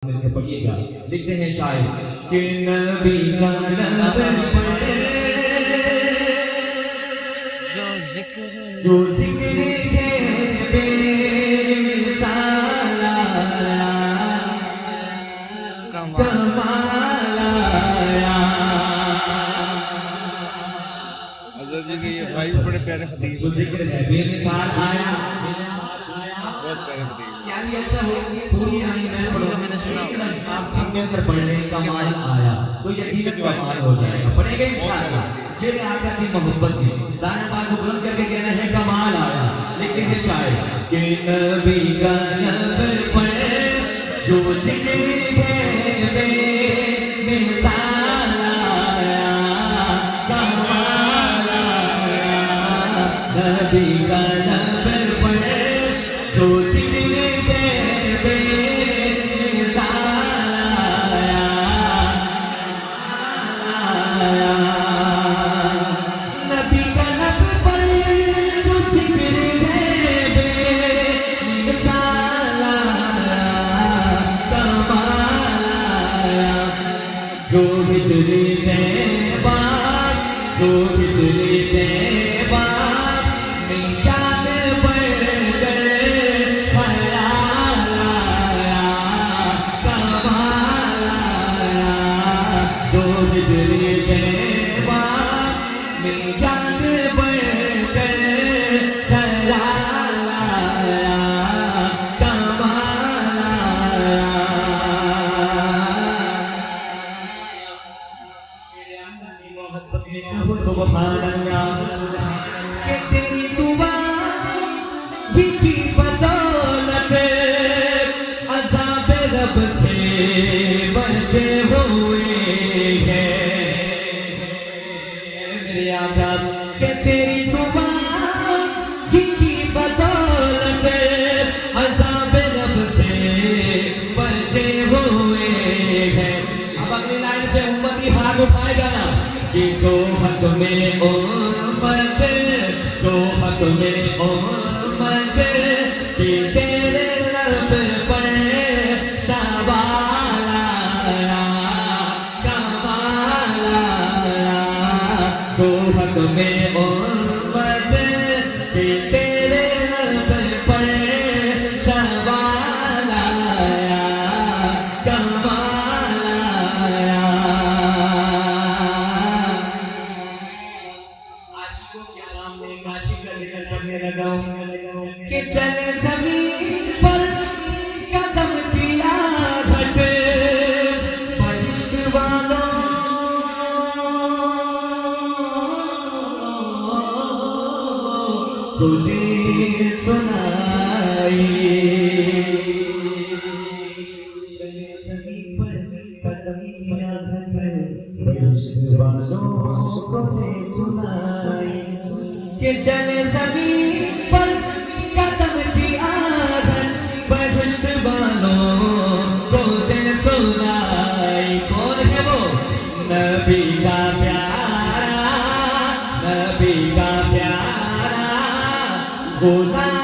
मिलकर पढ़िएगा। लिखते हैं शायर कि नबी का नाम जो जिक्र है बेमिसाल कमाल आया। हज़रत जी के ये भाई बड़े प्यारे खतीब, जो जिक्र है बेमिसाल आया, बहुत प्यारे खतीब। क्या ये अच्छा हो पूरी नहीं मैंने सुना आप सिंगल पर पढ़ने कमाल आया तो यकीनन कमाल हो जाएगा। पढ़ेंगे इंशाअल्लाह। मेरे आका की मोहब्बत में दाना बाजू बुलंद करके कहना है कमाल आया। लेकिन ये शायर कि नबी का नंबर पर जो जिक्र है बेमिसाल आया कमाल आया। नबी का नंबर पर जो जिक्र है बेमिसाल आया। नबी का नंबर पर जो जिक्र है बेमिसाल आया कमाल आया। जो बिजली बात जो बिजली बात मियाद बढ़कर ख्याल आया कमाल आया। जो बिजली बात मियाद बढ़कर ख्याल आया कमाल आया। सुभान अल्लाह कि तेरी दुआ ही की बदौलत अज़ाब रब से बचे हुए हैं। मेरे आका कि तेरी दुआ ही की बदौलत अज़ाब रब से बचे हुए हैं। अब अगली लाइन पे उम्मती हाथ उठाएगा ना कि जो हक में उम्मत जो हक में उम्मत कि तेरे रब पर सवाल आया कमाल आया। जो हक में उम्मत कि तेरे रब पर सवाल आया कमाल आया। कि चले ज़मीन पर कदम किया घट फरिश्त वालों को दे सुनाई। चले ज़मीन पर कदम किया घट फरिश्त वालों को दे सुनाई। कि चले ज़मीन पर कदम की आदत बहिश्त वालों को दे सुनाई। कौन है वो? नबी का प्यारा, नबी का प्यारा गुलाम